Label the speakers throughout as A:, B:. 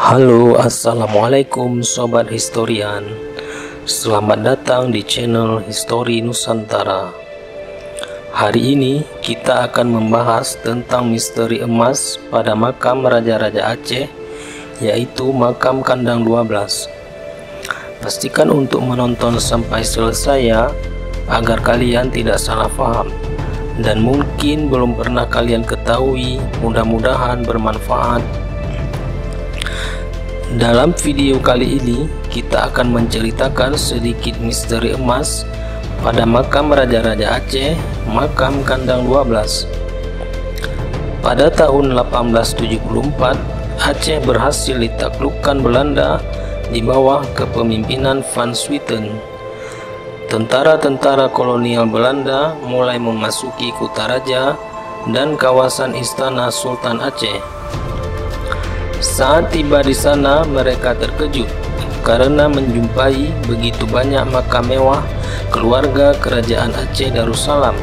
A: Halo, assalamualaikum sobat historian. Selamat datang di channel Histori Nusantara. Hari ini kita akan membahas tentang misteri emas pada makam Raja-Raja Aceh, yaitu makam Kandang 12. Pastikan untuk menonton sampai selesai ya, agar kalian tidak salah paham dan mungkin belum pernah kalian ketahui. Mudah-mudahan bermanfaat. Dalam video kali ini kita akan menceritakan sedikit misteri emas pada makam Raja-Raja Aceh, makam Kandang 12. Pada tahun 1874, Aceh berhasil ditaklukkan Belanda di bawah kepemimpinan Van Swieten. Tentara-tentara kolonial Belanda mulai memasuki Kutaraja dan kawasan istana Sultan Aceh. Saat tiba di sana, mereka terkejut karena menjumpai begitu banyak makam mewah keluarga kerajaan Aceh Darussalam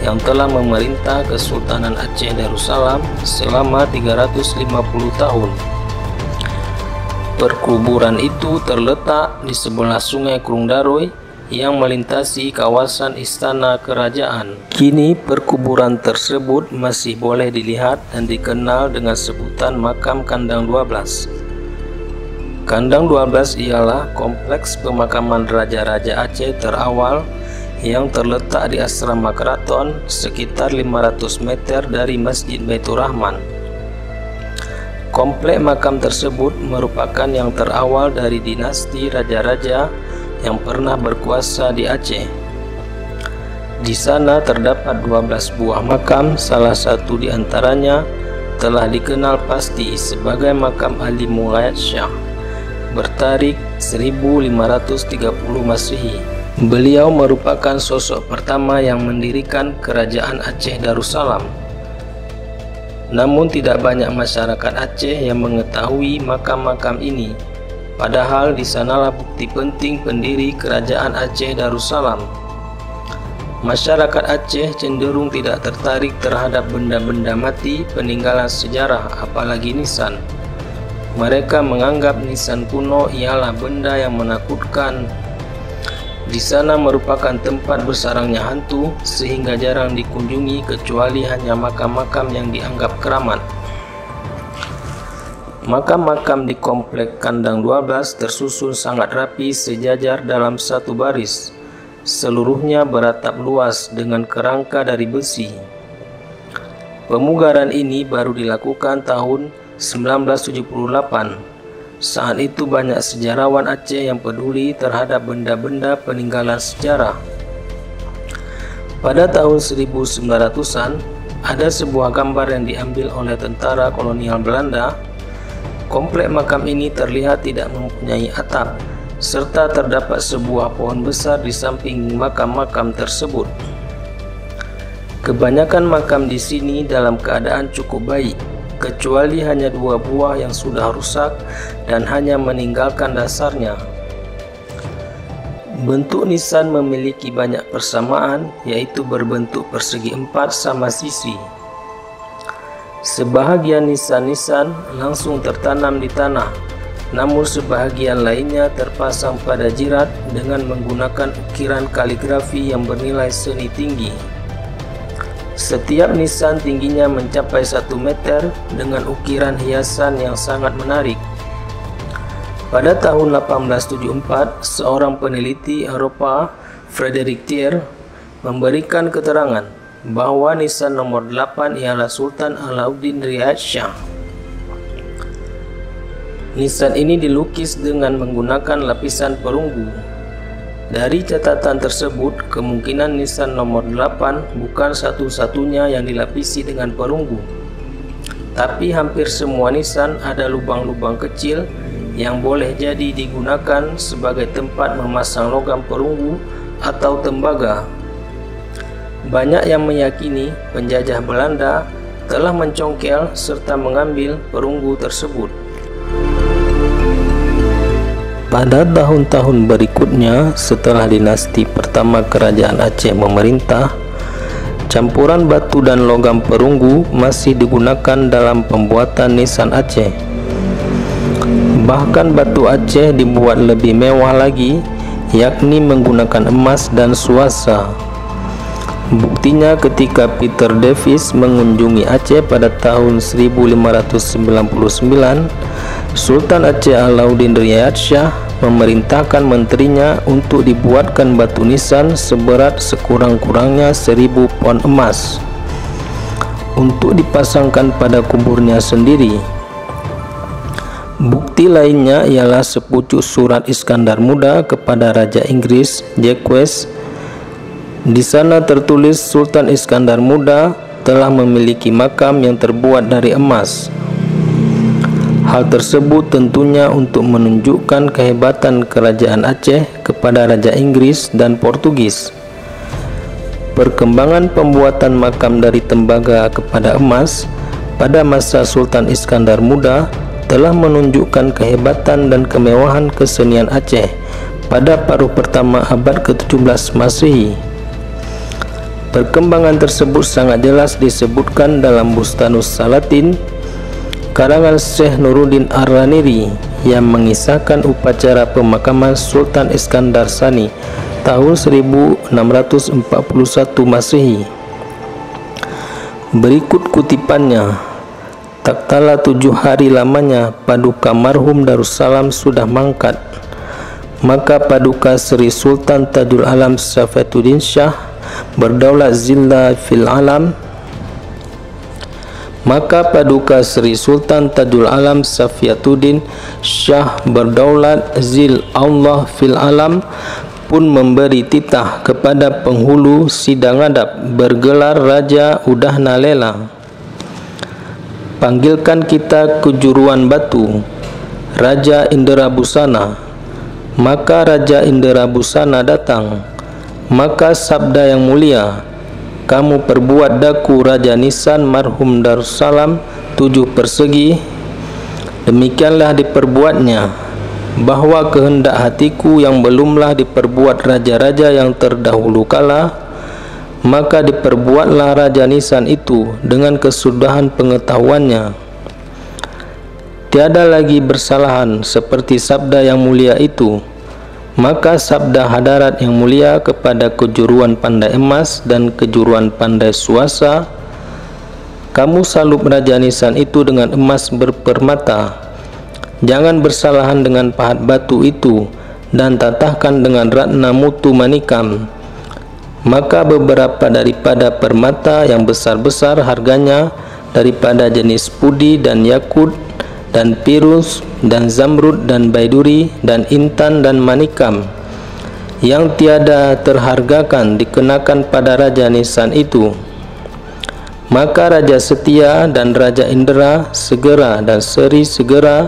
A: yang telah memerintah Kesultanan Aceh Darussalam selama 350 tahun. Perkuburan itu terletak di sebelah Sungai Krung Daroy yang melintasi kawasan istana kerajaan. Kini perkuburan tersebut masih boleh dilihat dan dikenal dengan sebutan makam Kandang 12. Kandang 12 ialah kompleks pemakaman Raja-Raja Aceh terawal yang terletak di asrama keraton sekitar 500 meter dari Masjid Baitur Rahman. Kompleks makam tersebut merupakan yang terawal dari dinasti Raja-Raja yang pernah berkuasa di Aceh. Di sana terdapat 12 buah makam, salah satu di antaranya telah dikenal pasti sebagai makam Ali Mughayat Shah, bertarikh 1530 Masehi. Beliau merupakan sosok pertama yang mendirikan kerajaan Aceh Darussalam. Namun tidak banyak masyarakat Aceh yang mengetahui makam-makam ini. Padahal di sanalah bukti penting pendiri kerajaan Aceh Darussalam. Masyarakat Aceh cenderung tidak tertarik terhadap benda-benda mati peninggalan sejarah, apalagi nisan. Mereka menganggap nisan kuno ialah benda yang menakutkan. Di sana merupakan tempat bersarangnya hantu, sehingga jarang dikunjungi kecuali hanya makam-makam yang dianggap keramat. Makam-makam di komplek Kandang 12 tersusun sangat rapi sejajar dalam satu baris. Seluruhnya beratap luas dengan kerangka dari besi. Pemugaran ini baru dilakukan tahun 1978. Saat itu banyak sejarawan Aceh yang peduli terhadap benda-benda peninggalan sejarah. Pada tahun 1900-an, ada sebuah gambar yang diambil oleh tentara kolonial Belanda. Komplek makam ini terlihat tidak mempunyai atap, serta terdapat sebuah pohon besar di samping makam-makam tersebut. Kebanyakan makam di sini dalam keadaan cukup baik, kecuali hanya 2 buah yang sudah rusak dan hanya meninggalkan dasarnya. Bentuk nisan memiliki banyak persamaan, yaitu berbentuk persegi 4 sama sisi. Sebahagian nisan-nisan langsung tertanam di tanah, namun sebahagian lainnya terpasang pada jirat dengan menggunakan ukiran kaligrafi yang bernilai seni tinggi. Setiap nisan tingginya mencapai 1 meter dengan ukiran hiasan yang sangat menarik. Pada tahun 1874, seorang peneliti Eropa, Frederick Thier, memberikan keterangan bahwa nisan nomor 8 ialah Sultan Alauddin Riyad Shah. Nisan ini dilukis dengan menggunakan lapisan perunggu. Dari catatan tersebut, kemungkinan nisan nomor 8 bukan satu-satunya yang dilapisi dengan perunggu. Tapi hampir semua nisan ada lubang-lubang kecil yang boleh jadi digunakan sebagai tempat memasang logam perunggu atau tembaga. Banyak yang meyakini penjajah Belanda telah mencongkel serta mengambil perunggu tersebut. Pada tahun-tahun berikutnya, setelah dinasti pertama kerajaan Aceh memerintah, campuran batu dan logam perunggu masih digunakan dalam pembuatan nisan Aceh. Bahkan batu Aceh dibuat lebih mewah lagi, yakni menggunakan emas dan suasa. Buktinya ketika Peter Davis mengunjungi Aceh pada tahun 1599, Sultan Aceh Alauddin Riyad Shah memerintahkan menterinya untuk dibuatkan batu nisan seberat sekurang-kurangnya 1000 pon emas untuk dipasangkan pada kuburnya sendiri. Bukti lainnya ialah sepucuk surat Iskandar Muda kepada Raja Inggris Jacques. Di sana tertulis Sultan Iskandar Muda telah memiliki makam yang terbuat dari emas. Hal tersebut tentunya untuk menunjukkan kehebatan kerajaan Aceh kepada Raja Inggris dan Portugis. Perkembangan pembuatan makam dari tembaga kepada emas pada masa Sultan Iskandar Muda telah menunjukkan kehebatan dan kemewahan kesenian Aceh pada paruh pertama abad ke-17 Masehi. Perkembangan tersebut sangat jelas disebutkan dalam Bustanus Salatin karangan Syekh Nuruddin Ar-Raniri yang mengisahkan upacara pemakaman Sultan Iskandar Sani tahun 1641 Masehi. Berikut kutipannya. Tak kala 7 hari lamanya paduka marhum Darussalam sudah mangkat, maka paduka Sri Sultan Tajul Alam Safiyatuddin Shah berdaulat zilla fil alam. Maka paduka Sri Sultan Tajul Alam Safiyatuddin Shah berdaulat zil Allah fil alam pun memberi titah kepada penghulu sidang adab bergelar Raja Udahna Lela. Panggilkan kita ke Juruan Batu, Raja Inderabusana. Maka Raja Inderabusana datang. Maka sabda yang mulia, kamu perbuat daku Raja Nisan marhum Darussalam 7 persegi. Demikianlah diperbuatnya, bahwa kehendak hatiku yang belumlah diperbuat raja-raja yang terdahulu kala, maka diperbuatlah Raja Nisan itu dengan kesudahan pengetahuannya. Tiada lagi bersalahan seperti sabda yang mulia itu. Maka sabda hadarat yang mulia kepada kejuruan pandai emas dan kejuruan pandai suasa, kamu salup Raja Nisan itu dengan emas berpermata. Jangan bersalahan dengan pahat batu itu dan tatahkan dengan ratna mutu manikam. Maka beberapa daripada permata yang besar-besar harganya daripada jenis pudi dan yakut dan pirus dan zamrud dan baiduri dan intan dan manikam yang tiada terhargakan dikenakan pada Raja Nisan itu. Maka Raja Setia dan Raja Indra segera dan Seri segera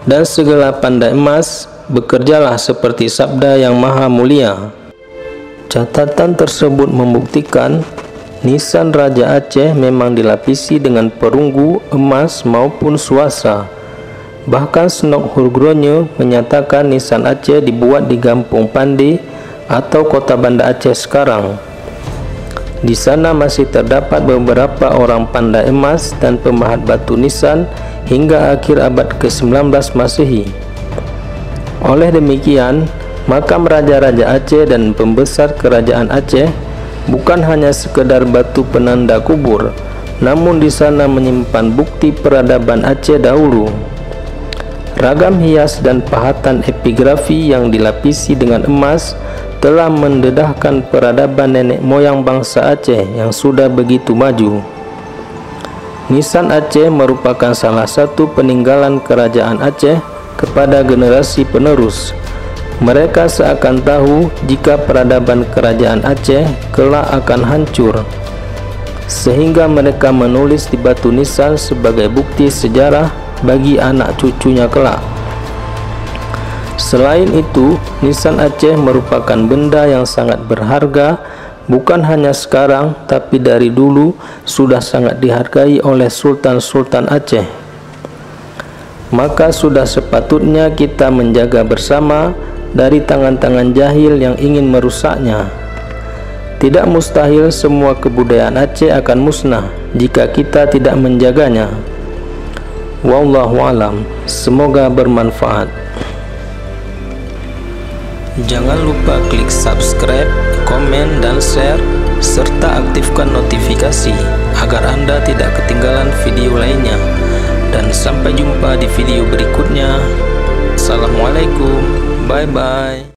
A: dan segala pandai emas bekerjalah seperti sabda yang maha mulia. Catatan tersebut membuktikan nisan Raja Aceh memang dilapisi dengan perunggu, emas maupun suasa. Bahkan Senok Hurgronyo menyatakan nisan Aceh dibuat di Gampung Pandi atau kota Banda Aceh sekarang. Di sana masih terdapat beberapa orang pandai emas dan pemahat batu nisan hingga akhir abad ke-19 Masehi. Oleh demikian, makam raja-raja Aceh dan pembesar kerajaan Aceh bukan hanya sekedar batu penanda kubur, namun di sana menyimpan bukti peradaban Aceh dahulu. Ragam hias dan pahatan epigrafi yang dilapisi dengan emas telah mendedahkan peradaban nenek moyang bangsa Aceh yang sudah begitu maju. Nisan Aceh merupakan salah satu peninggalan kerajaan Aceh kepada generasi penerus. Mereka seakan tahu jika peradaban kerajaan Aceh kelak akan hancur, sehingga mereka menulis di batu nisan sebagai bukti sejarah bagi anak cucunya kelak. Selain itu, nisan Aceh merupakan benda yang sangat berharga, bukan hanya sekarang tapi dari dulu sudah sangat dihargai oleh sultan-sultan Aceh. Maka sudah sepatutnya kita menjaga bersama dari tangan-tangan jahil yang ingin merusaknya. Tidak mustahil semua kebudayaan Aceh akan musnah jika kita tidak menjaganya. Wallahu alam. Semoga bermanfaat. Jangan lupa klik subscribe, komen, dan share, serta aktifkan notifikasi agar Anda tidak ketinggalan video lainnya. Dan sampai jumpa di video berikutnya. Assalamualaikum, bye bye.